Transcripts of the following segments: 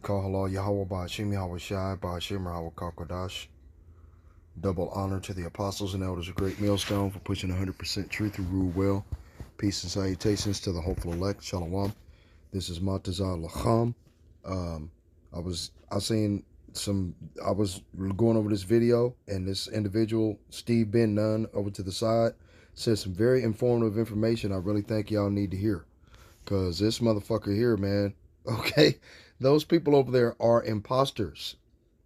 Kahala Yahweh Ba'ashim Yahweh Shai Ba'ashim Yahweh Kakadash. Double honor to the apostles and elders of Great Millstone for pushing 100% truth who rule well. Peace and salutations to the hopeful elect. Shalom. This is Matazah Lacham. I was going over this video, and this individual, Steve Ben Nunn, over to the side, said some very informative information I really think y'all need to hear. Because this motherfucker here, man, okay, those people over there are imposters.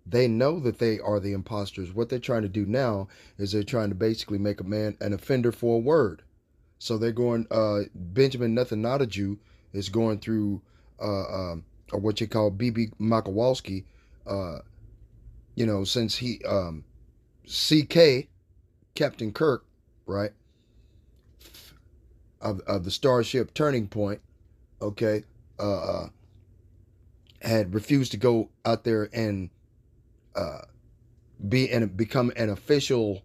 They know that they are the imposters. What they're trying to do now is they're trying to basically make a man an offender for a word. So they're going, Benjamin Netanyahu is going through, or what you call B.B. Makowalski, since he, C.K., Captain Kirk, right, of the Starship Turning Point, okay, had refused to go out there and become an official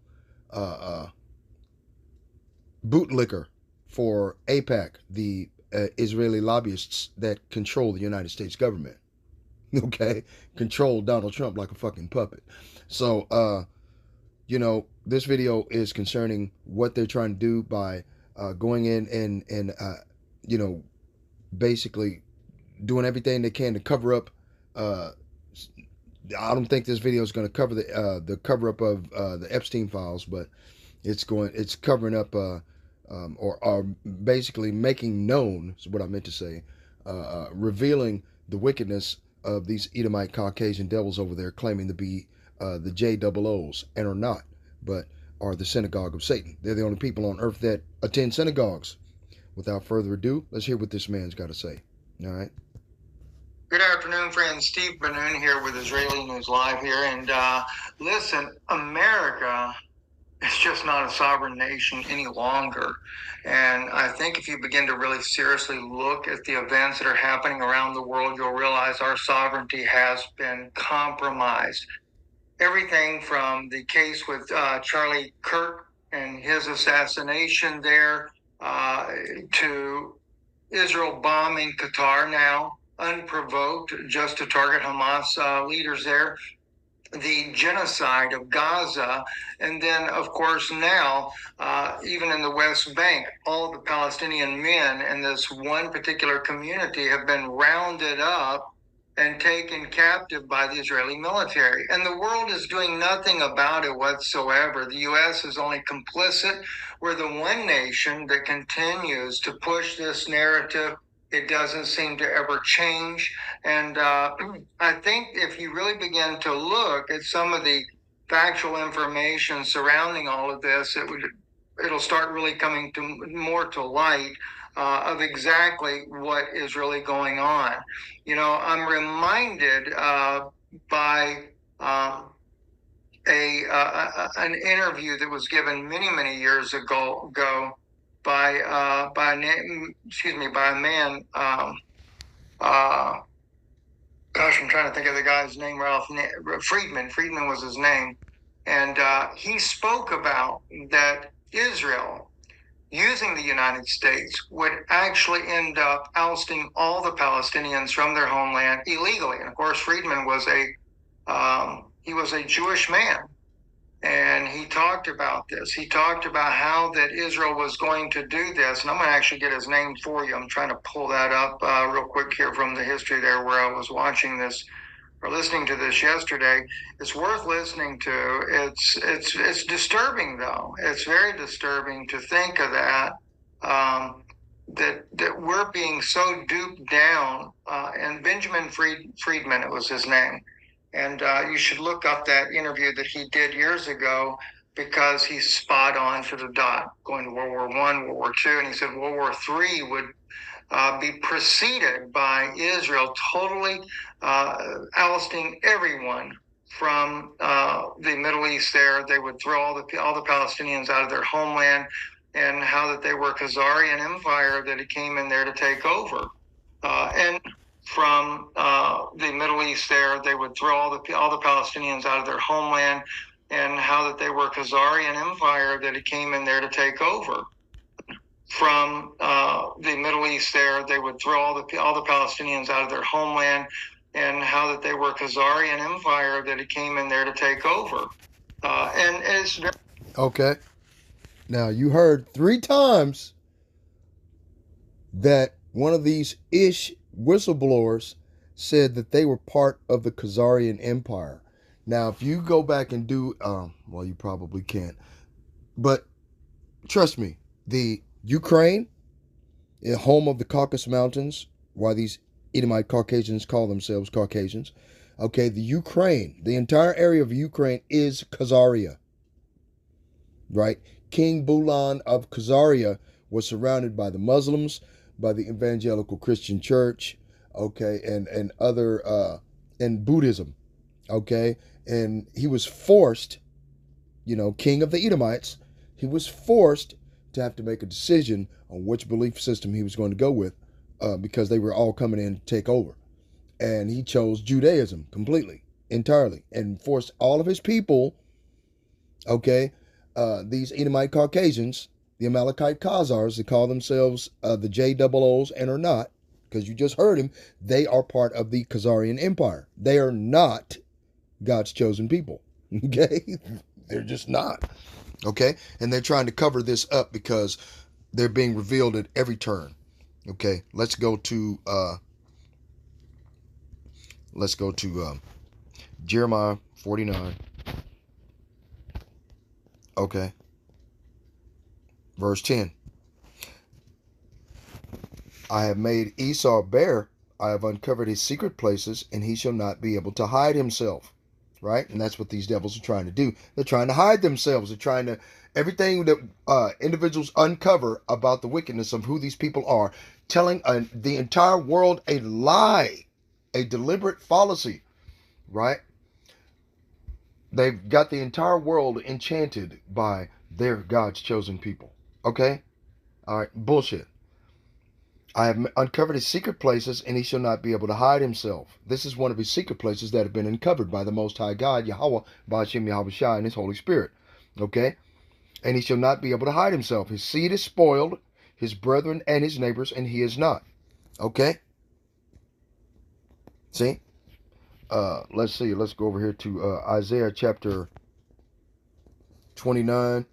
bootlicker for AIPAC, the Israeli lobbyists that control the United States government. Okay, control Donald Trump like a fucking puppet. So, this video is concerning what they're trying to do by going in and basically doing everything they can to cover up. I don't think this video is going to cover the cover up of the Epstein files, but it's covering up or basically making known is what I meant to say, revealing the wickedness of these Edomite Caucasian devils over there, claiming to be the JOOs and are not, but are the synagogue of Satan. They're the only people on earth that attend synagogues. Without further ado, let's hear what this man's got to say. All right. Good afternoon, friends. Steve Benoon here with Israeli News Live here. And listen, America is just not a sovereign nation any longer. And I think if you begin to really seriously look at the events that are happening around the world, you'll realize our sovereignty has been compromised. Everything from the case with Charlie Kirk and his assassination there to Israel bombing Qatar now, unprovoked, just to target Hamas leaders there, the genocide of Gaza, and then, of course, now, even in the West Bank, all the Palestinian men in this one particular community have been rounded up and taken captive by the Israeli military. And the world is doing nothing about it whatsoever. The U.S. is only complicit. We're the one nation that continues to push this narrative. It doesn't seem to ever change. And I think if you really begin to look at some of the factual information surrounding all of this, it'll start really coming more to light of exactly what is really going on. I'm reminded by an interview that was given many, many years ago by a man. I'm trying to think of the guy's name. Ralph Friedman. Friedman was his name, and he spoke about that Israel, using the United States, would actually end up ousting all the Palestinians from their homeland illegally. And of course, Friedman was a Jewish man. And he talked about this. He talked about how that Israel was going to do this. And I'm going to actually get his name for you. I'm trying to pull that up real quick here from the history there where I was watching this or listening to this yesterday. It's worth listening to. It's disturbing, though. It's very disturbing to think of that, that we're being so duped down. And Benjamin Friedman, it was his name. And you should look up that interview that he did years ago because he's spot on to the dot, going to World War I, World War II. And he said World War III would be preceded by Israel totally ousting everyone from the Middle East there. They would throw all the Palestinians out of their homeland, and how that they were Khazarian Empire that it came in there to take over. And from the Middle East there, they would throw all the Palestinians out of their homeland, and how that they were Khazarian Empire that it came in there to take over. From the Middle East there, they would throw all the Palestinians out of their homeland, and how that they were a Khazarian empire that it came in there to take over. And it's very Okay. Now, you heard 3 times that one of these ish whistleblowers said that they were part of the Khazarian Empire. Now, if you go back and do, well, you probably can't, but trust me, the Ukraine, home of the Caucasus Mountains, why these Edomite Caucasians call themselves Caucasians, okay, the Ukraine, the entire area of Ukraine is Khazaria, right? King Bulan of Khazaria was surrounded by the Muslims, by the Evangelical Christian Church, okay, and other and Buddhism, okay, and he was forced, king of the Edomites, he was forced to have to make a decision on which belief system he was going to go with, because they were all coming in to take over, and he chose Judaism completely, entirely, and forced all of his people, okay, these Edomite Caucasians, the Amalekite Khazars, they call themselves the JOOs and are not, because you just heard him, they are part of the Khazarian Empire. They are not God's chosen people, okay? They're just not, okay? And they're trying to cover this up because they're being revealed at every turn, okay? Let's go to Jeremiah 49, okay? Verse 10. I have made Esau bare. I have uncovered his secret places, and he shall not be able to hide himself. Right? And that's what these devils are trying to do. They're trying to hide themselves. They're trying to, everything that individuals uncover about the wickedness of who these people are, telling the entire world a lie, a deliberate fallacy. Right? They've got the entire world enchanted by their God's chosen people. Okay? All right, bullshit. I have uncovered his secret places, and he shall not be able to hide himself. This is one of his secret places that have been uncovered by the Most High God, Yahweh, Ba'ashem Yahweh Shai, and his Holy Spirit. Okay? And he shall not be able to hide himself. His seed is spoiled, his brethren and his neighbors, and he is not. Okay? See? Let's see. Let's go over here to Isaiah chapter 29.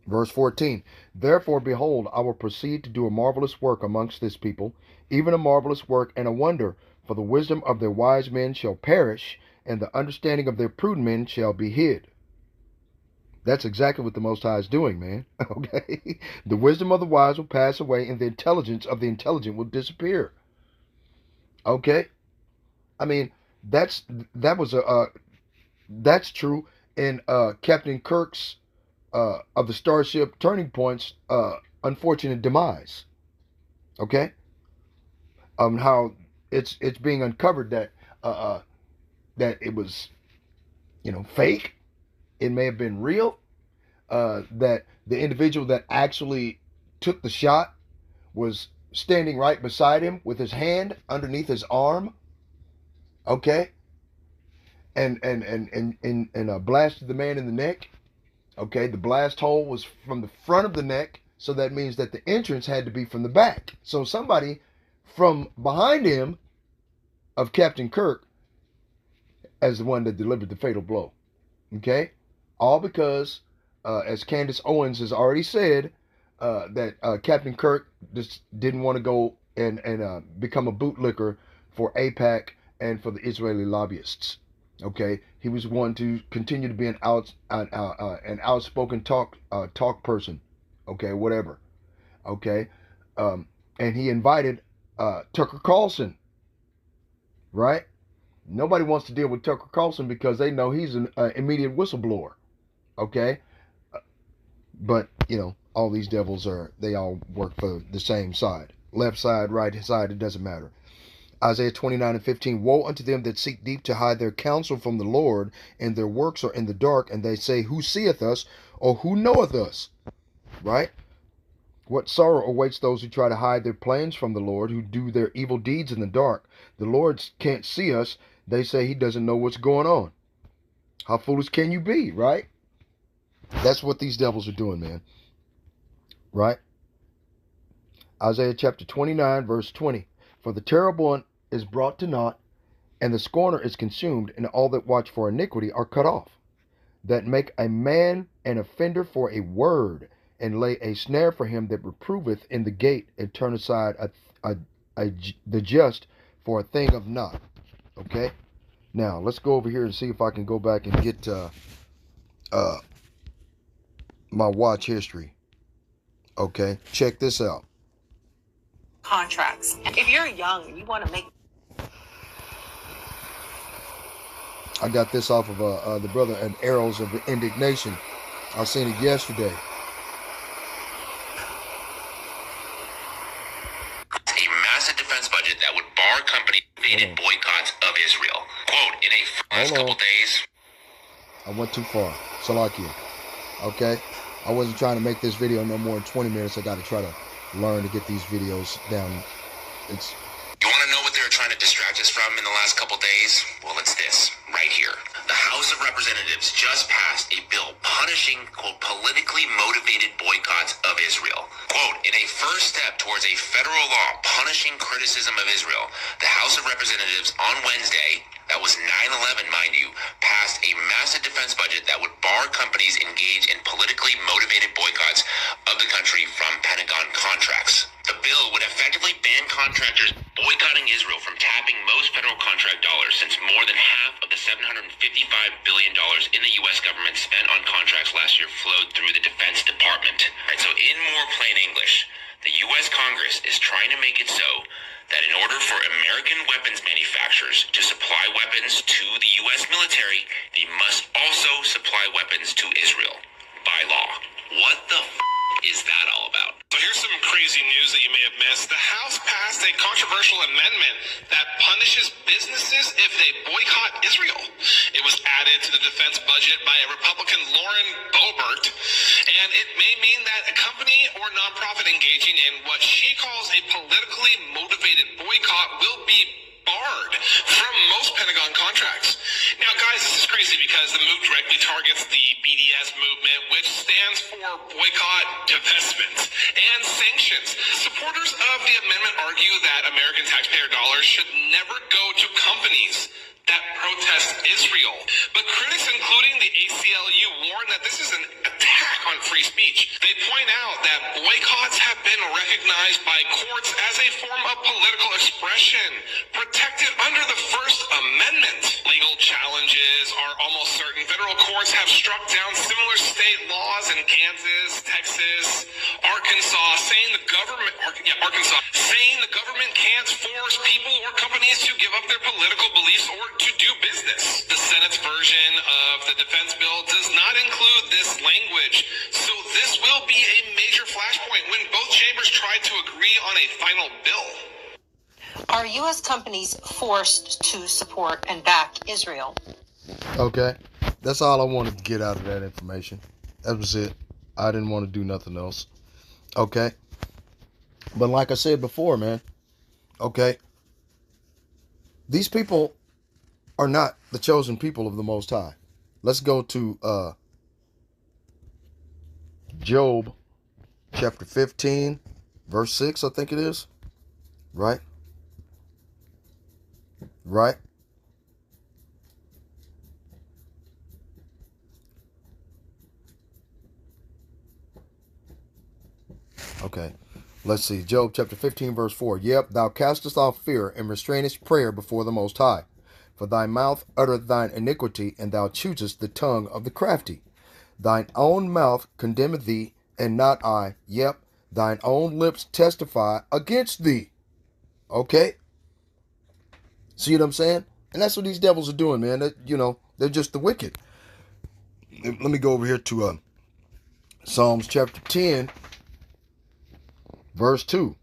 Verse 14, therefore, behold, I will proceed to do a marvelous work amongst this people, even a marvelous work and a wonder, for the wisdom of their wise men shall perish, and the understanding of their prudent men shall be hid. That's exactly what the Most High is doing, man. Okay? The wisdom of the wise will pass away, and the intelligence of the intelligent will disappear. Okay? I mean, that's true in Captain Kirk's of the Starship Turning Point's unfortunate demise. Okay, how it's being uncovered that that it was, fake. It may have been real. That the individual that actually took the shot was standing right beside him with his hand underneath his arm. Okay, and blasted the man in the neck. Okay, the blast hole was from the front of the neck, so that means that the entrance had to be from the back. So somebody from behind him of Captain Kirk as the one that delivered the fatal blow. Okay, all because, as Candace Owens has already said, that Captain Kirk just didn't want to go and become a bootlicker for AIPAC and for the Israeli lobbyists. Okay, he was one to continue to be an outspoken talk person. Okay, whatever. Okay, and he invited Tucker Carlson. Right? Nobody wants to deal with Tucker Carlson because they know he's an immediate whistleblower. Okay, but all these devils they all work for the same side, left side, right side. It doesn't matter. Isaiah 29:15, woe unto them that seek deep to hide their counsel from the Lord, and their works are in the dark, and they say, who seeth us, or who knoweth us? Right? What sorrow awaits those who try to hide their plans from the Lord, who do their evil deeds in the dark. The Lord can't see us. They say he doesn't know what's going on. How foolish can you be, right? That's what these devils are doing, man. Right? Isaiah chapter 29, verse 20. For the terrible one is brought to naught, and the scorner is consumed, and all that watch for iniquity are cut off, that make a man an offender for a word, and lay a snare for him that reproveth in the gate, and turn aside the just for a thing of naught. Okay? Now, let's go over here and see if I can go back and get my watch history. Okay? Check this out. Contracts. If you're young and you want to make... I got this off of the brother and Arrows of Indignation. I seen it yesterday. A massive defense budget that would bar company invaded boycotts of Israel. Quote, in a last couple days. I went too far. Salakia. Okay? I wasn't trying to make this video no more than 20 minutes. I got to try to learn to get these videos down. It's... You want to know what they were trying to distract us from in the last couple days? Well, it's this, right here. The House of Representatives just passed a bill punishing, quote, politically motivated boycotts of Israel. Quote, in a first step towards a federal law punishing criticism of Israel, the House of Representatives on Wednesday, that was 9/11, mind you, passed a massive defense budget that would bar companies engaged in politically motivated boycotts of the country from Pentagon contracts. The bill would effectively ban contractors boycotting Israel from tapping most federal contract dollars, since more than half of the $755 billion in the U.S. government spent on contracts last year flowed through the Defense Department. Right, so in more plain English, the U.S. Congress is trying to make it so that in order for American weapons manufacturers to supply weapons to the U.S. military, they must also supply weapons to Israel by law. What the is that all about? So here's some crazy news that you may have missed. The House passed a controversial amendment that punishes businesses if they boycott Israel. It was added to the defense budget by a Republican, Lauren Boebert, and it may mean that a company or nonprofit engaging in what she calls a politically motivated boycott will be barred from most Pentagon contracts. Now, guys, this is crazy because the move directly targets the BDS movement, which stands for Boycott, Divestment, and Sanctions. Supporters of the amendment argue that American taxpayer dollars should never go to companies that protest Israel. But critics, including the ACLU, warn that this is an attack on free speech. They point out that boycotts have been recognized by courts as a form of political expression, protected under the First Amendment. Legal challenges are almost certain. Federal courts have struck down similar state laws in Kansas, Texas, Arkansas, saying the government can't force people or companies to give up their political beliefs or to do business. The Senate's version of the defense bill does not include this language, so this will be a major flashpoint when both chambers try to agree on a final bill. Are U.S. companies forced to support and back Israel? Okay. That's all I wanted to get out of that information. That was it. I didn't want to do nothing else. Okay. But like I said before, man, okay, these people are not the chosen people of the Most High. Let's go to Job chapter 15, verse 6, I think it is. Right? Right? Okay. Let's see. Job chapter 15, verse 4. Yep, thou castest off fear and restrainest prayer before the Most High. For thy mouth uttereth thine iniquity, and thou choosest the tongue of the crafty. Thine own mouth condemneth thee, and not I. Yep, thine own lips testify against thee. Okay? See what I'm saying? And that's what these devils are doing, man. They're just the wicked. Let me go over here to Psalms chapter 10, verse 2.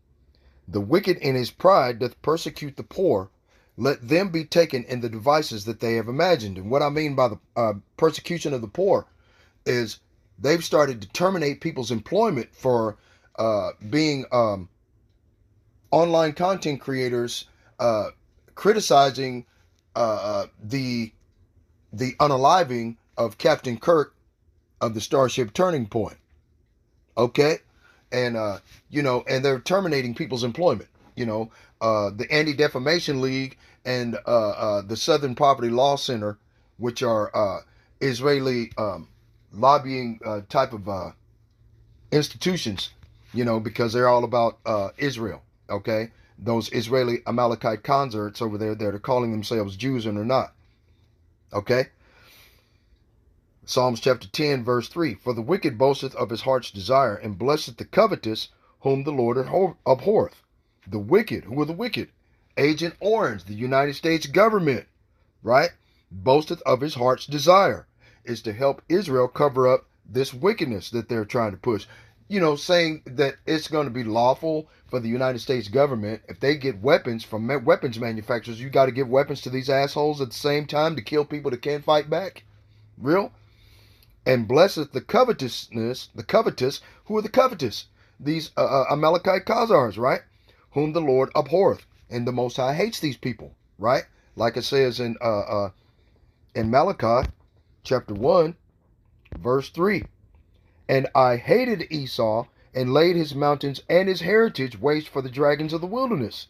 The wicked in his pride doth persecute the poor. Let them be taken in the devices that they have imagined. And what I mean by the persecution of the poor is they've started to terminate people's employment for being online content creators, criticizing the unaliving of Captain Kirk of the Starship Turning Point. Okay? and and they're terminating people's employment. The Anti-Defamation League and the Southern Poverty Law Center, which are Israeli lobbying type of institutions, because they're all about Israel. Okay, those Israeli Amalekite converts over there that are calling themselves Jews and are not. Okay. Psalms chapter 10, verse 3. For the wicked boasteth of his heart's desire, and blesseth the covetous, whom the Lord abhorreth. The wicked, who are the wicked? Agent Orange, the United States government, right? Boasteth of his heart's desire, is to help Israel cover up this wickedness that they're trying to push. Saying that it's going to be lawful for the United States government, if they get weapons from weapons manufacturers, you got to give weapons to these assholes at the same time to kill people that can't fight back? Real? And blesseth the covetous, who are the covetous? These Amalekite Khazars, right? Whom the Lord abhorreth. And the Most High hates these people, right? Like it says in Malachi chapter 1, verse 3. And I hated Esau, and laid his mountains and his heritage waste for the dragons of the wilderness.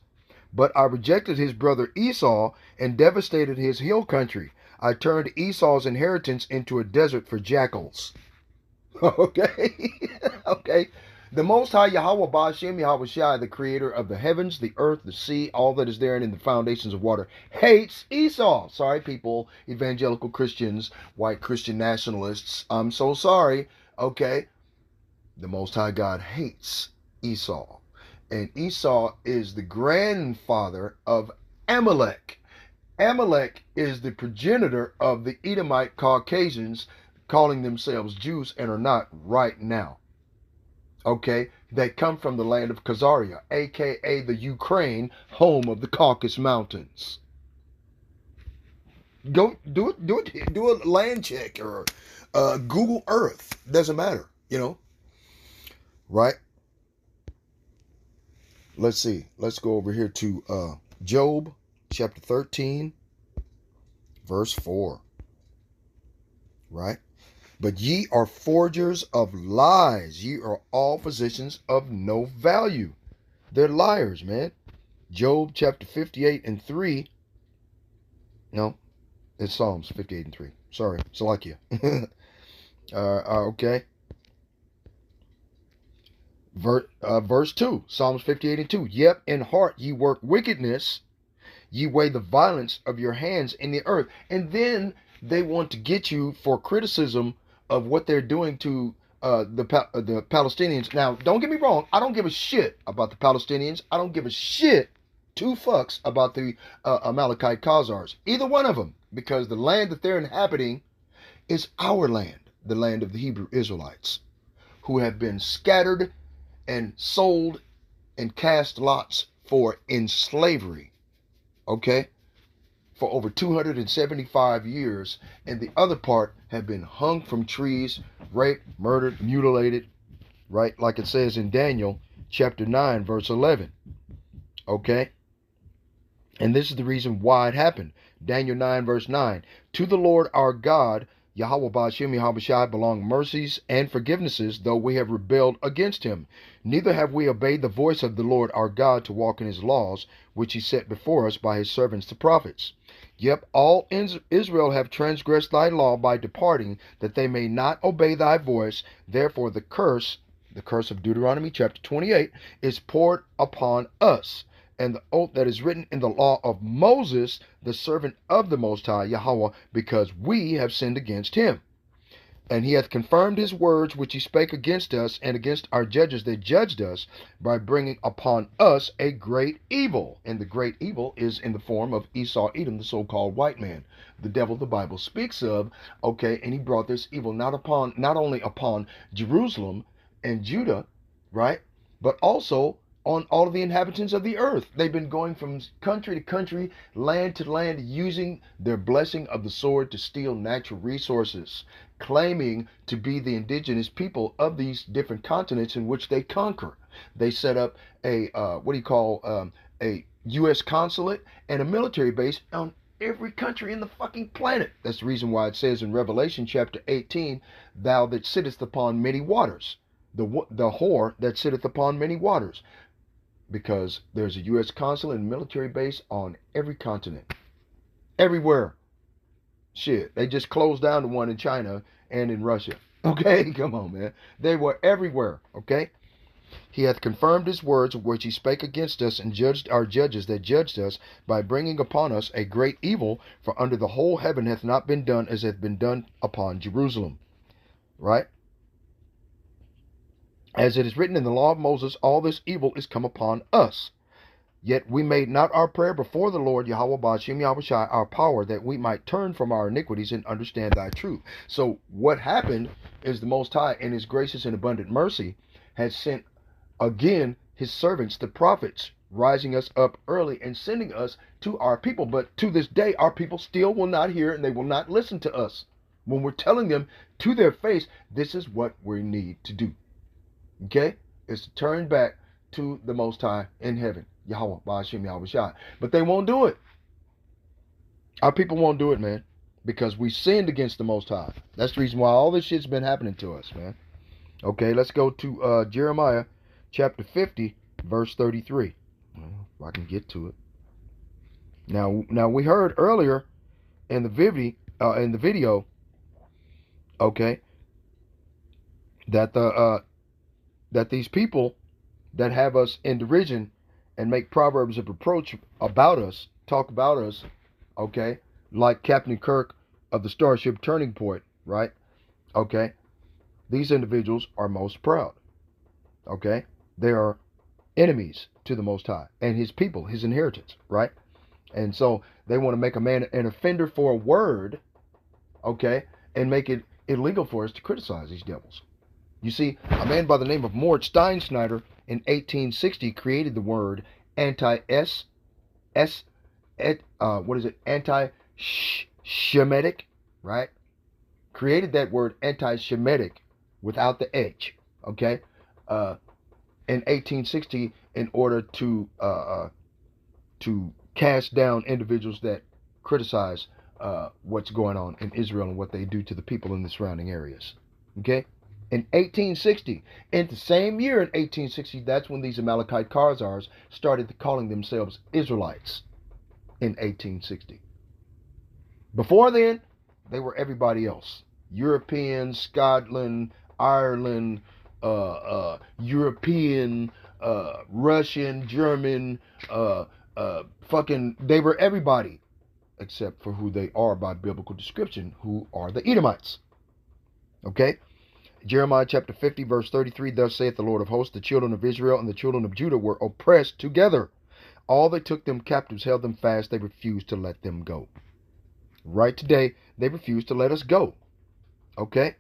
But I rejected his brother Esau, and devastated his hill country. I turned Esau's inheritance into a desert for jackals. Okay? Okay. The Most High Yahweh Ba'ashem Yahweh Shai, the creator of the heavens, the earth, the sea, all that is therein in the foundations of water, hates Esau. Sorry, people, evangelical Christians, white Christian nationalists, I'm so sorry. Okay? The Most High God hates Esau. And Esau is the grandfather of Amalek. Amalek is the progenitor of the Edomite Caucasians, calling themselves Jews and are not right now. Okay, they come from the land of Khazaria, aka the Ukraine, home of the Caucasus Mountains. Go do a land check or Google Earth. Doesn't matter, right? Let's see. Let's go over here to Job chapter 13, verse 4. Right? But ye are forgers of lies. Ye are all physicians of no value. They're liars, man. Job chapter 58 and 3. No, it's Psalms 58 and 3. Sorry, Salakia. Okay. Verse 2. Psalms 58 and 2. Yep, in heart ye work wickedness. Ye weigh the violence of your hands in the earth. And then they want to get you for criticism of what they're doing to the Palestinians. Now, don't get me wrong. I don't give a shit about the Palestinians. I don't give a shit two fucks about the Amalekite Khazars. Either one of them. Because the land that they're inhabiting is our land. The land of the Hebrew Israelites. Who have been scattered and sold and cast lots for in slavery. Okay? For over 275 years, and the other part have been hung from trees, raped, murdered, mutilated, right? Like it says in Daniel chapter 9, verse 11. Okay? And this is the reason why it happened. Daniel 9, verse 9. To the Lord our God, Yahweh Ba'ashem Yahweh Shai, belong mercies and forgivenesses, though we have rebelled against him. Neither have we obeyed the voice of the Lord our God to walk in his laws, which he set before us by his servants the prophets. Yep, all Israel have transgressed thy law by departing, that they may not obey thy voice. Therefore the curse of Deuteronomy chapter 28, is poured upon us. And the oath that is written in the law of Moses, the servant of the Most High, Yahweh, because we have sinned against him. And he hath confirmed his words which he spake against us and against our judges that judged us, by bringing upon us a great evil. And the great evil is in the form of Esau Edom, the so-called white man, the devil the Bible speaks of. Okay, and he brought this evil not only upon Jerusalem and Judah, right, but also on all of the inhabitants of the earth. They've been going from country to country, land to land, using their blessing of the sword to steal natural resources, claiming to be the indigenous people of these different continents in which they conquer. They set up a a U.S. consulate and a military base on every country in the fucking planet. That's the reason why it says in Revelation chapter 18, thou that sittest upon many waters. the whore that sitteth upon many waters, because there's a U.S. consulate and military base on every continent, everywhere. Shit, they just closed down the one in China and in Russia. Okay, come on, man. They were everywhere. Okay. He hath confirmed his words which he spake against us, and judged our judges that judged us, by bringing upon us a great evil. For under the whole heaven hath not been done as hath been done upon Jerusalem. Right? As it is written in the law of Moses, all this evil is come upon us. Yet we made not our prayer before the Lord Yahweh Ba'ashem Yahushai our power, that we might turn from our iniquities and understand thy truth. So what happened is the Most High, in his gracious and abundant mercy, has sent again his servants, the prophets, rising us up early and sending us to our people. But to this day, our people still will not hear, and they will not listen to us when we're telling them to their face, this is what we need to do. Okay? It's to turn back to the Most High in heaven, Yahweh Ba'ashem Yahushai. But they won't do it. Our people won't do it, man, because we sinned against the Most High. That's the reason why all this shit's been happening to us, man. Okay, let's go to Jeremiah chapter 50, verse 33. If I can get to it. Now we heard earlier in the video, okay, that that these people that have us in derision and make proverbs of reproach about us, talk about us, okay, like Captain Kirk of the Starship Turning Point, right? Okay, these individuals are most proud. Okay, they are enemies to the Most High and his people, his inheritance, right? And so they want to make a man an offender for a word, okay, and make it illegal for us to criticize these devils. You see, a man by the name of Mort Steinschneider in 1860 created the word anti-Shemitic, right? Created that word anti-Shemitic without the H, okay? In 1860, in order to cast down individuals that criticize what's going on in Israel and what they do to the people in the surrounding areas. Okay? In 1860, in the same year in 1860, that's when these Amalekite Khazars started calling themselves Israelites in 1860. Before then, they were everybody else. Europeans, Scotland, Ireland, European, Russian, German, they were everybody except for who they are by biblical description, who are the Edomites. Okay? Jeremiah chapter 50, verse 33, thus saith the Lord of hosts, the children of Israel and the children of Judah were oppressed together. All that took them captives held them fast, they refused to let them go. Right today, they refuse to let us go. Okay?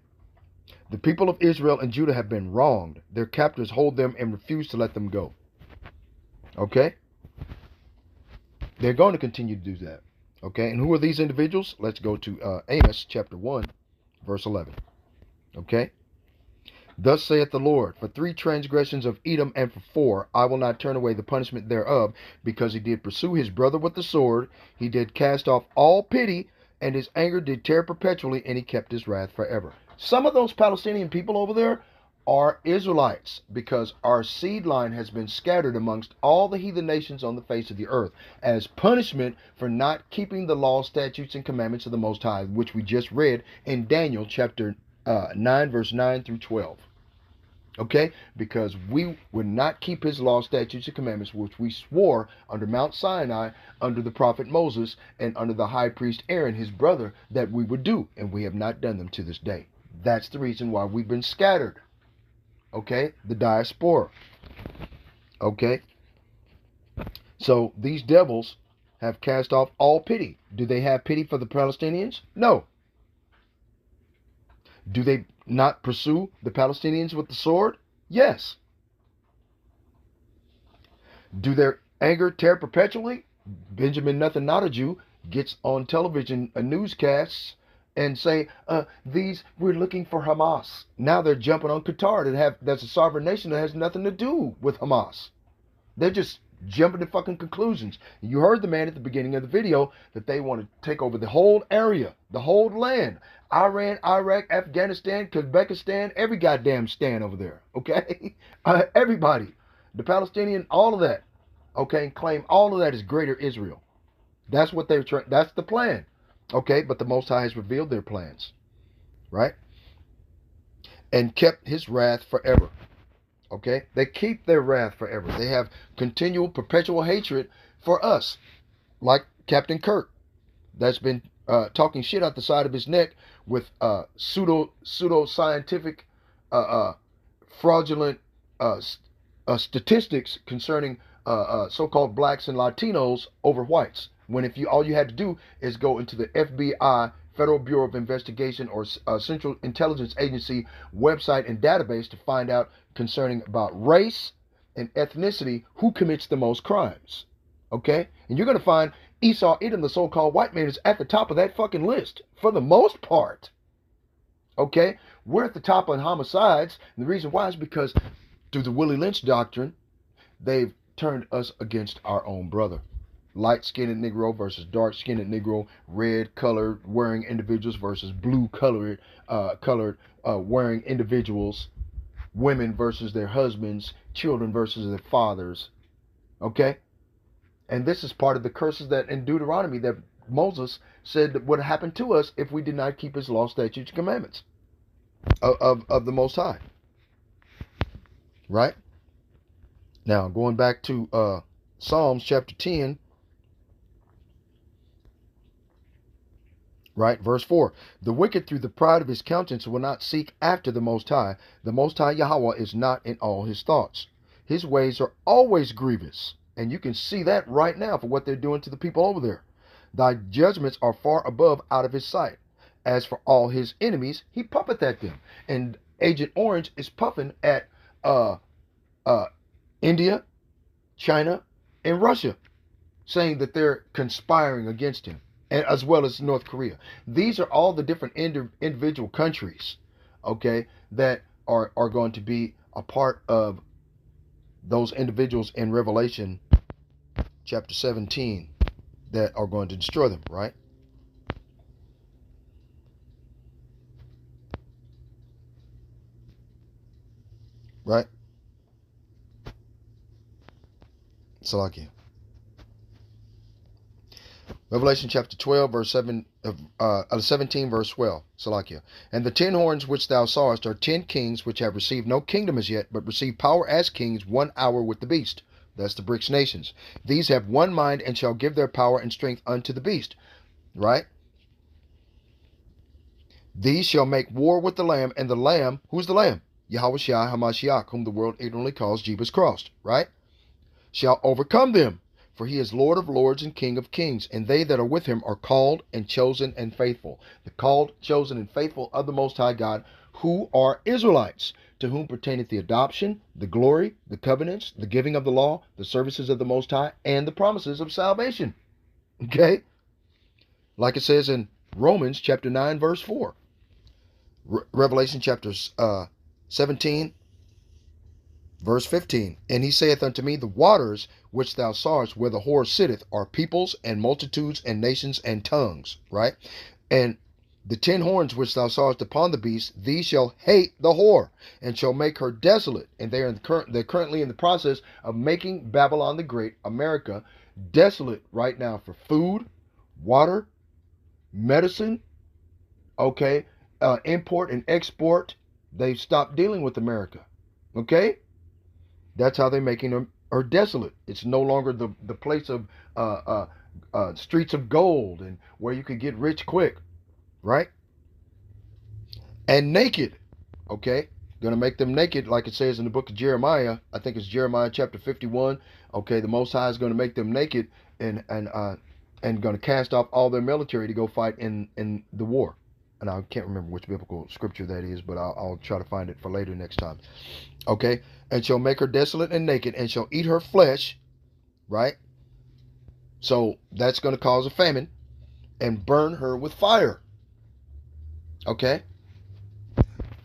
The people of Israel and Judah have been wronged. Their captors hold them and refuse to let them go. Okay? They're going to continue to do that. Okay? And who are these individuals? Let's go to Amos chapter 1, verse 11. Okay? Thus saith the Lord, for 3 transgressions of Edom, and for 4, I will not turn away the punishment thereof, because he did pursue his brother with the sword, he did cast off all pity, and his anger did tear perpetually, and he kept his wrath forever. Some of those Palestinian people over there are Israelites, because our seed line has been scattered amongst all the heathen nations on the face of the earth, as punishment for not keeping the law, statutes, and commandments of the Most High, which we just read in Daniel chapter 9, verse 9 through 12. Okay? Because we would not keep his law, statutes, and commandments, which we swore under Mount Sinai, under the prophet Moses, and under the high priest Aaron, his brother, that we would do. And we have not done them to this day. That's the reason why we've been scattered. Okay? The diaspora. Okay? So these devils have cast off all pity. Do they have pity for the Palestinians? No. Do they not pursue the Palestinians with the sword? Yes. Do their anger tear perpetually? Benjamin Netanyahu gets on television newscasts and say, we're looking for Hamas. Now they're jumping on Qatar that's a sovereign nation that has nothing to do with Hamas. They're just jumping to fucking conclusions. You heard the man at the beginning of the video that they want to take over the whole area, the whole land. Iran, Iraq, Afghanistan, Uzbekistan, every goddamn stand over there, okay? Everybody. The Palestinian, all of that, okay? And claim all of that is greater Israel. That's what they're trying, that's the plan, okay? But the Most High has revealed their plans, right? And kept his wrath forever. Okay? They keep their wrath forever. They have continual, perpetual hatred for us. Like Captain Kirk, that's been talking shit out the side of his neck with pseudo-scientific, fraudulent statistics concerning so-called blacks and Latinos over whites. When if you all you had to do is go into the FBI, Federal Bureau of Investigation, or Central Intelligence Agency website and database to find out concerning about race and ethnicity who commits the most crimes. Okay? And you're going to find Esau Edom, the so-called white man, is at the top of that fucking list for the most part. Okay? We're at the top on homicides. And the reason why is because through the Willie Lynch doctrine, they've turned us against our own brother. Light-skinned Negro versus dark-skinned Negro, red-colored wearing individuals versus blue-colored wearing individuals, women versus their husbands, children versus their fathers. Okay? And this is part of the curses that in Deuteronomy that Moses said that would happen to us if we did not keep his law, statutes, and commandments of the Most High. Right? Now, going back to Psalms chapter 10, right, verse 4. The wicked through the pride of his countenance will not seek after the Most High. The Most High Yahweh is not in all his thoughts. His ways are always grievous. And you can see that right now for what they're doing to the people over there. Thy judgments are far above out of his sight. As for all his enemies, he puffeth at them. And Agent Orange is puffing at India, China, and Russia, saying that they're conspiring against him, and as well as North Korea. These are all the different individual countries, okay, that are going to be a part of those individuals in Revelation chapter 17 that are going to destroy them, right? Right? Salakia. Revelation chapter 12, verse 17, verse 12. Salakia. And the 10 horns which thou sawest are 10 kings which have received no kingdom as yet, but receive power as kings 1 hour with the beast. That's the BRICS nations. These have one mind and shall give their power and strength unto the beast. Right? These shall make war with the Lamb, and the Lamb, who's the Lamb? Yahweh Shai HaMashiach, whom the world ignorantly calls Jesus Christ. Right? Shall overcome them. For he is Lord of lords and King of kings, and they that are with him are called and chosen and faithful. The called, chosen, and faithful of the Most High God, who are Israelites, to whom pertaineth the adoption, the glory, the covenants, the giving of the law, the services of the Most High, and the promises of salvation. Okay? Like it says in Romans chapter 9, verse 4. Revelation chapter 17, verse 15. And he saith unto me, the waters which thou sawest where the whore sitteth are peoples and multitudes and nations and tongues. Right? And the 10 horns which thou sawest upon the beast, these shall hate the whore, and shall make her desolate. And they're currently in the process of making Babylon the Great, America, desolate right now for food, water, medicine, okay, import and export. They've stopped dealing with America. Okay? That's how they're making her desolate. It's no longer the place of streets of gold and where you could get rich quick. Right? And naked. Okay? Gonna make them naked, like it says in the book of Jeremiah. I think it's Jeremiah chapter 51. Okay, the Most High is gonna make them naked and gonna cast off all their military to go fight in the war. And I can't remember which biblical scripture that is, but I'll try to find it for later next time. Okay? And shall make her desolate and naked, and shall eat her flesh. Right? So that's gonna cause a famine, and burn her with fire. Okay?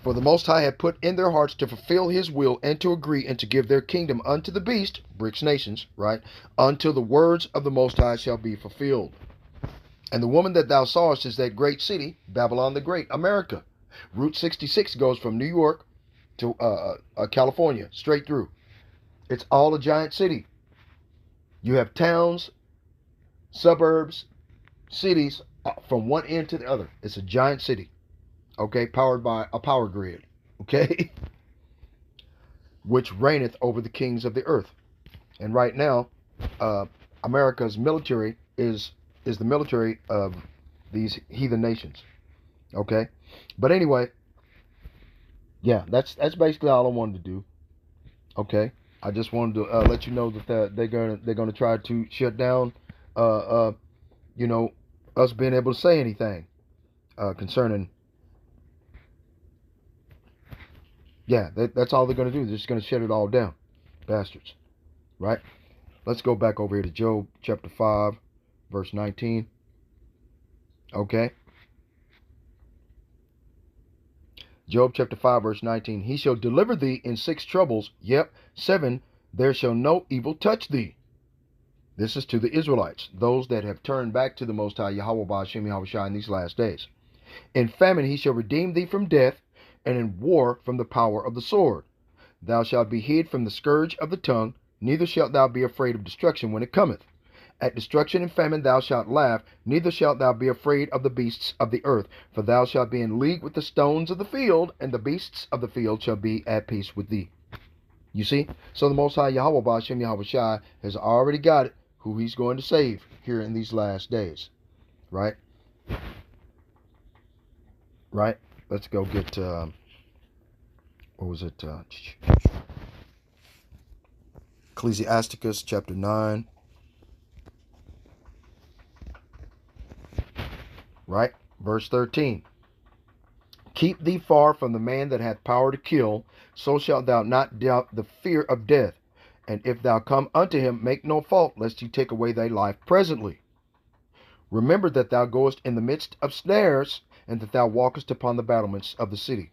For the Most High had put in their hearts to fulfill his will and to agree and to give their kingdom unto the beast, BRICS nations, right, until the words of the Most High shall be fulfilled. And the woman that thou sawest is that great city, Babylon the Great, America. Route 66 goes from New York to California, straight through. It's all a giant city. You have towns, suburbs, cities from one end to the other. It's a giant city, okay, powered by a power grid, okay, which reigneth over the kings of the earth. And right now, America's military is the military of these heathen nations, okay. But anyway, yeah, that's basically all I wanted to do, okay. I just wanted to let you know that they're gonna try to shut down, you know, us being able to say anything concerning. Yeah, that's all they're gonna do. They're just gonna shut it all down, bastards. Right? Let's go back over here to Job chapter 5, verse 19. Okay. Job chapter 5, verse 19. He shall deliver thee in 6 troubles. Yep, 7. There shall no evil touch thee. This is to the Israelites, those that have turned back to the Most High, Yahweh Ba'ashem Yahushua, in these last days. In famine he shall redeem thee from death, and in war from the power of the sword. Thou shalt be hid from the scourge of the tongue, neither shalt thou be afraid of destruction when it cometh. At destruction and famine thou shalt laugh, neither shalt thou be afraid of the beasts of the earth, for thou shalt be in league with the stones of the field, and the beasts of the field shall be at peace with thee. You see? So the Most High Yahweh Ba'ashem Yahushua has already got it, who he's going to save here in these last days. Right? Right? Let's go get, what was it? Ecclesiasticus chapter 9. Right? Verse 13. Keep thee far from the man that hath power to kill, so shalt thou not doubt the fear of death. And if thou come unto him, make no fault, lest he take away thy life presently. Remember that thou goest in the midst of snares, and that thou walkest upon the battlements of the city.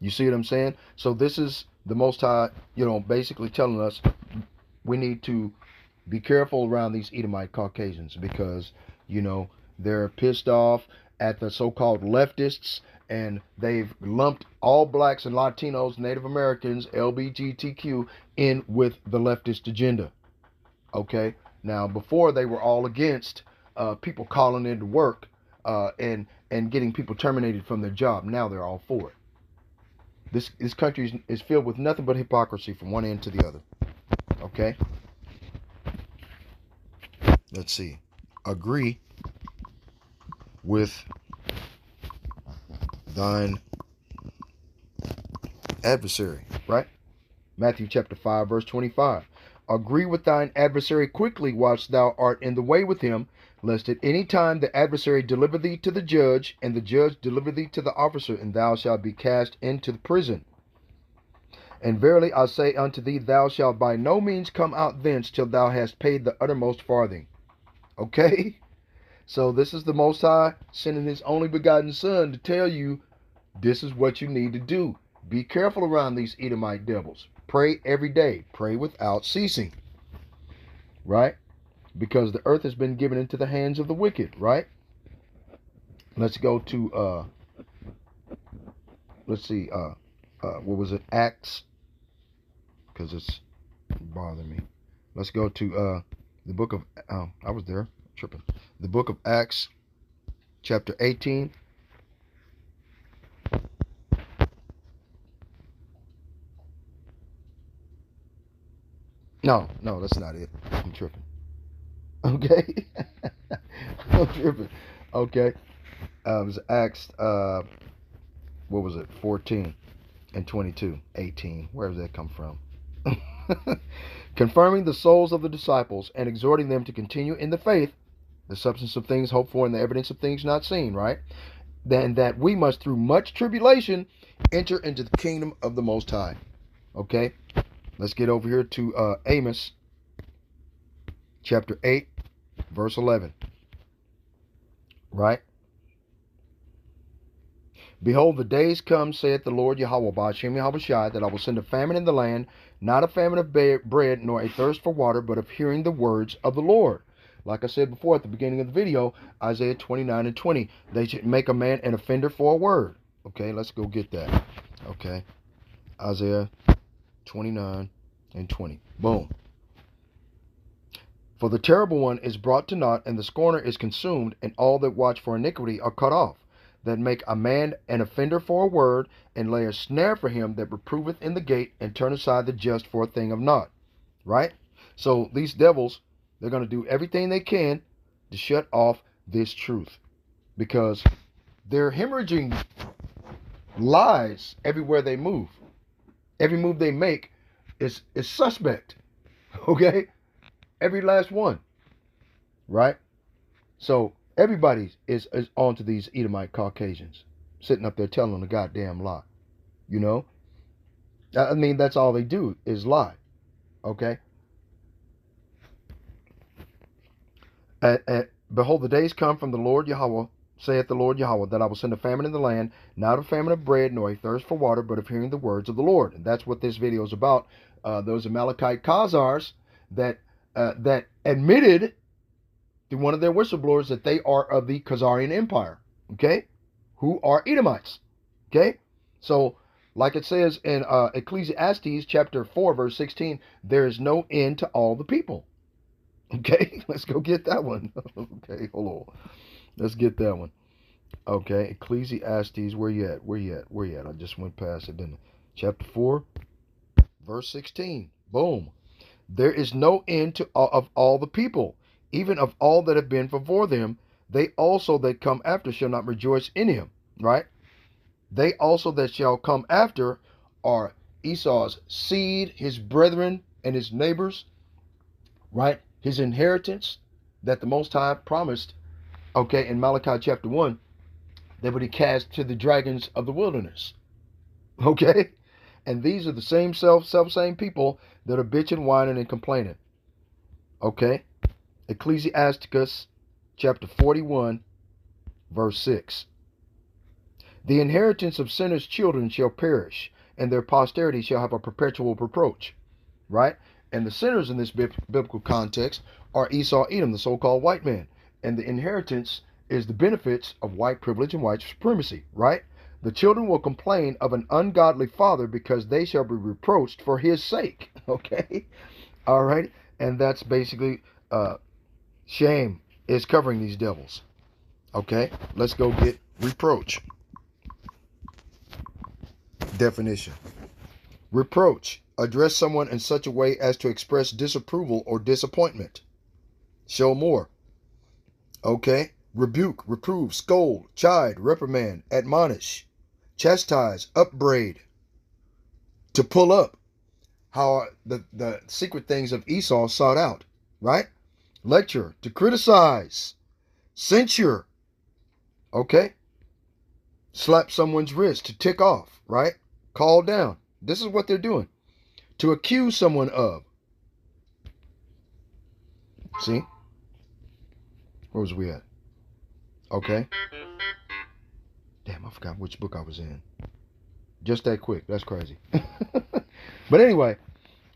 You see what I'm saying? So this is the Most High, basically telling us we need to be careful around these Edomite Caucasians because, they're pissed off at the so-called leftists, and they've lumped all blacks and Latinos, Native Americans, LGBTQ in with the leftist agenda. Okay? Now, before they were all against people calling into work and getting people terminated from their job. Now they're all for it. This country is filled with nothing but hypocrisy from one end to the other. Okay? Let's see. Agree with thine adversary, right? Matthew chapter 5, verse 25. Agree with thine adversary quickly whilst thou art in the way with him, lest at any time the adversary deliver thee to the judge, and the judge deliver thee to the officer, and thou shalt be cast into the prison. And verily I say unto thee, thou shalt by no means come out thence till thou hast paid the uttermost farthing. Okay? So this is the Most High sending his only begotten Son to tell you this is what you need to do. Be careful around these Edomite devils. Pray every day. Pray without ceasing. Right? Because the earth has been given into the hands of the wicked. Right? Let's go to, let's see, what was it? Acts. Because it's bothering me. Let's go to the book of, I was there. Tripping. The book of Acts, chapter 18. No, that's not it. I'm tripping. Okay? I'm tripping. Okay. It was Acts, what was it? 14 and 22. 18. Where does that come from? Confirming the souls of the disciples and exhorting them to continue in the faith, the substance of things hoped for and the evidence of things not seen, right? Then that we must through much tribulation enter into the kingdom of the Most High. Okay? Let's get over here to Amos chapter 8, verse 11. Right? Behold, the days come, saith the Lord Yahweh, Ba'ashem Yahweh Shai, that I will send a famine in the land, not a famine of bread, nor a thirst for water, but of hearing the words of the Lord. Like I said before at the beginning of the video, Isaiah 29:20, they should make a man an offender for a word. Okay, let's go get that. Okay, Isaiah 29:20. Boom. For the terrible one is brought to naught, and the scorner is consumed, and all that watch for iniquity are cut off, that make a man an offender for a word, and lay a snare for him that reproveth in the gate, and turn aside the just for a thing of naught. Right? So these devils, they're going to do everything they can to shut off this truth, because they're hemorrhaging lies everywhere they move. Every move they make is suspect. Okay? Every last one. Right? So everybody is on to these Edomite Caucasians, sitting up there telling a goddamn lie. You know? I mean, that's all they do is lie. Okay? Behold, the days come from the Lord Yahweh, saith the Lord Yahweh, that I will send a famine in the land, not a famine of bread, nor a thirst for water, but of hearing the words of the Lord. And that's what this video is about. Those Amalekite Khazars that admitted to one of their whistleblowers that they are of the Khazarian Empire, okay, who are Edomites, okay? So, like it says in Ecclesiastes chapter 4, verse 16, there is no end to all the people. Okay, let's go get that one. Okay, hold on. Let's get that one. Okay, Ecclesiastes, where you at? I just went past it, didn't I? Chapter 4, verse 16. Boom. There is no end of all the people, even of all that have been before them. They also that come after shall not rejoice in him. Right? They also that shall come after are Esau's seed, his brethren, and his neighbors. Right? His inheritance that the Most High promised, okay, in Malachi chapter 1, that would he cast to the dragons of the wilderness. Okay? And these are the same same people that are bitching, whining, and complaining. Okay? Ecclesiasticus chapter 41, verse 6. The inheritance of sinners' children shall perish, and their posterity shall have a perpetual reproach. Right? And the sinners in this biblical context are Esau, Edom, the so-called white man. And the inheritance is the benefits of white privilege and white supremacy, right? The children will complain of an ungodly father because they shall be reproached for his sake, okay? All right? And that's basically shame is covering these devils, okay? Let's go get reproach. Definition. Reproach. Address someone in such a way as to express disapproval or disappointment. Show more. Okay? Rebuke, reprove, scold, chide, reprimand, admonish, chastise, upbraid. To pull up. How the secret things of Esau sought out. Right? Lecture. To criticize. Censure. Okay? Slap someone's wrist. To tick off. Right? Call down. This is what they're doing. To accuse someone of. See? Where was we at? Okay. Damn, I forgot which book I was in. Just that quick. That's crazy. But anyway,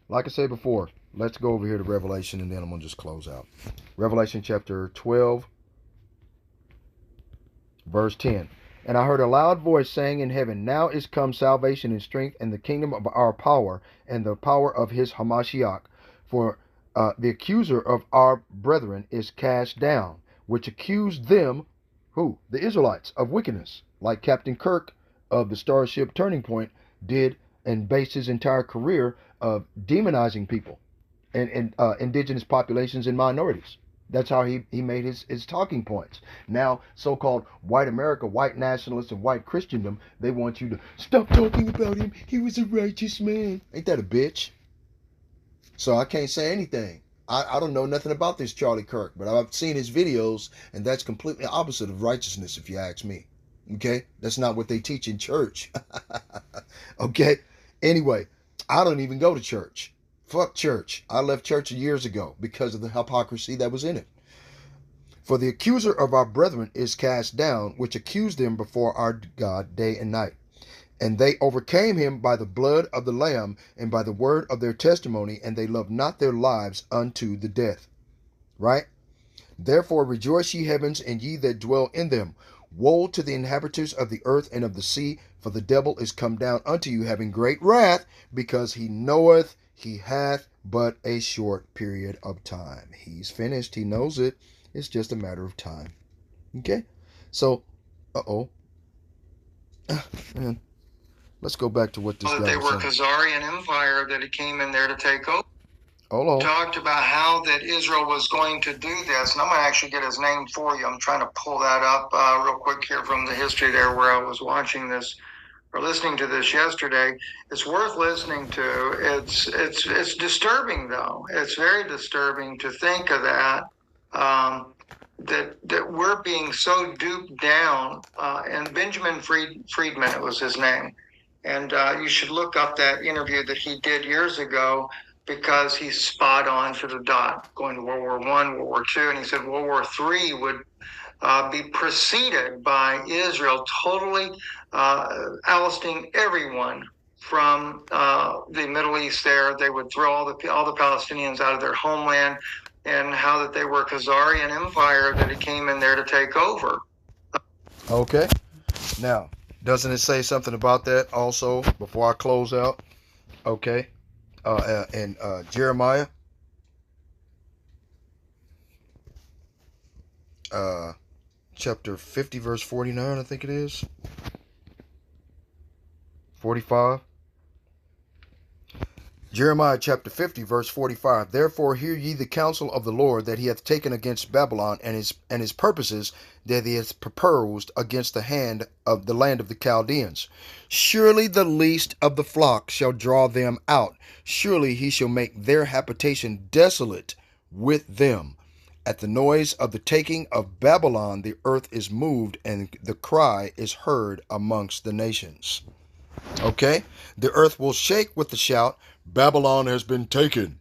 like I said before, let's go over here to Revelation, and then I'm going to just close out. Revelation chapter 12, verse 10. And I heard a loud voice saying in heaven, now is come salvation and strength and the kingdom of our power and the power of his Hamashiach. For the accuser of our brethren is cast down, which accused them, who? The Israelites, of wickedness, like Captain Kirk of the Starship Turning Point did and based his entire career of demonizing people and indigenous populations and minorities. That's how he made his talking points. Now, so-called white America, white nationalists, and white Christendom, they want you to stop talking about him. He was a righteous man. Ain't that a bitch? So I can't say anything. I don't know nothing about this Charlie Kirk, but I've seen his videos, and that's completely opposite of righteousness, if you ask me. Okay? That's not what they teach in church. Okay? Anyway, I don't even go to church. Fuck church. I left church years ago because of the hypocrisy that was in it. For the accuser of our brethren is cast down, which accused them before our God day and night. And they overcame him by the blood of the Lamb and by the word of their testimony, and they loved not their lives unto the death. Right? Therefore rejoice, ye heavens, and ye that dwell in them. Woe to the inhabitants of the earth and of the sea, for the devil is come down unto you, having great wrath, because he knoweth he hath but a short period of time. He's finished. He knows it. It's just a matter of time. Okay? So, man. Let's go back to what this guy That they was were saying. Khazarian Empire, that he came in there to take over. Hold on. Talked about how that Israel was going to do this, and I'm going to actually get his name for you. I'm trying to pull that up real quick here from the history there where I was watching this or listening to this yesterday. It's worth listening to. It's disturbing, though. It's very disturbing to think of that. That we're being so duped down, and Benjamin Friedman, it was his name, and you should look up that interview that he did years ago, because he's spot on to the dot, going to World War I, World War II, and he said World War III would be preceded by Israel totally ousting everyone from the Middle East there. They would throw all the Palestinians out of their homeland, and how that they were Khazarian Empire, that he came in there to take over. Okay. Now, doesn't it say something about that also before I close out? Okay. In Jeremiah, chapter 50, verse 49, I think it is. 45. Jeremiah chapter 50, verse 45. Therefore hear ye the counsel of the Lord that he hath taken against Babylon, and his purposes that he hath proposed against the hand of the land of the Chaldeans. Surely the least of the flock shall draw them out. Surely he shall make their habitation desolate with them. At the noise of the taking of Babylon, the earth is moved, and the cry is heard amongst the nations. Okay? The earth will shake with the shout, Babylon has been taken,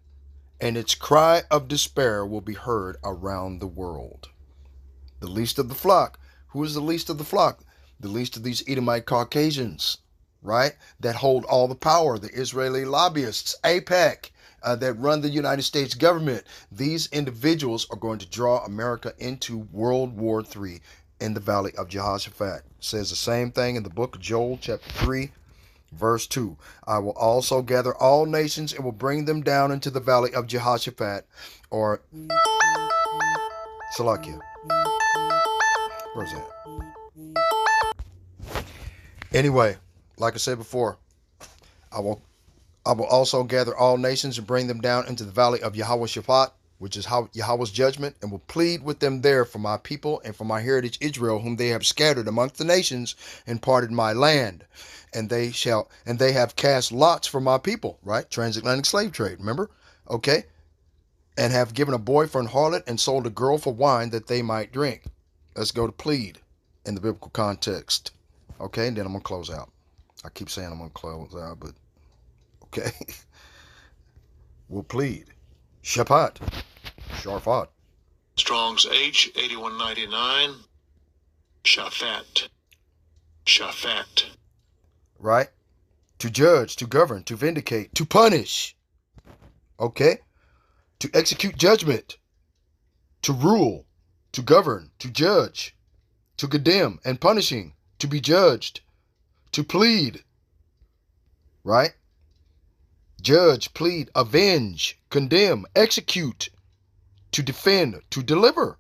and its cry of despair will be heard around the world. The least of the flock. Who is the least of the flock? The least of these Edomite Caucasians, right? That hold all the power. The Israeli lobbyists, AIPAC, that run the United States government. These individuals are going to draw America into World War III in the Valley of Jehoshaphat. It says the same thing in the book of Joel, chapter 3, verse 2. I will also gather all nations and will bring them down into the Valley of Jehoshaphat, or Salakia. Where's that? Anyway, like I said before, I will also gather all nations and bring them down into the Valley of Jehoshaphat, which is Yahweh's judgment, and will plead with them there for my people and for my heritage Israel, whom they have scattered amongst the nations and parted my land. And they have cast lots for my people, right? Transatlantic slave trade, remember? Okay. And have given a boy for an harlot and sold a girl for wine that they might drink. Let's go to plead in the biblical context. Okay, and then I'm going to close out. I keep saying I'm going to close out, but okay. We'll plead. Shaphat. Sharfat. Strong's H8199. Shaphat. Shaphat. Right? To judge, to govern, to vindicate, to punish. Okay? To execute judgment. To rule, to govern, to judge, to condemn and punishing, to be judged, to plead. Right? Judge, plead, avenge, condemn, execute, to defend, to deliver,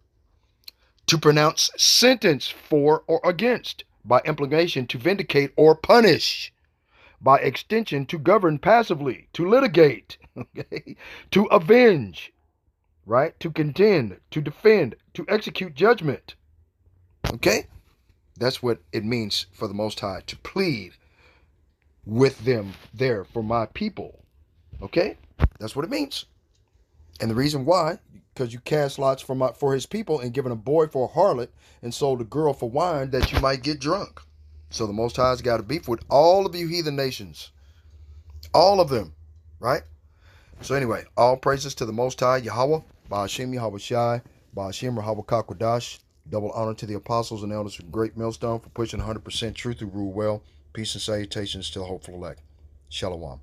to pronounce sentence for or against, by implication to vindicate or punish, by extension to govern passively, to litigate, okay, to avenge, right, to contend, to defend, to execute judgment. Okay, that's what it means for the Most High, to plead with them there for my people. Okay, that's what it means. And the reason why, because you cast lots for his people and given a boy for a harlot and sold a girl for wine that you might get drunk. So the Most High's got a beef with all of you heathen nations. All of them, right? So anyway, all praises to the Most High, Yahweh, Ba'ashem Yahweh Shai, Ba'ashim Rahawah Kwadash. Double honor to the apostles and elders of Great Millstone for pushing 100% truth through rule well. Peace and salutations to the hopeful elect. Shalom.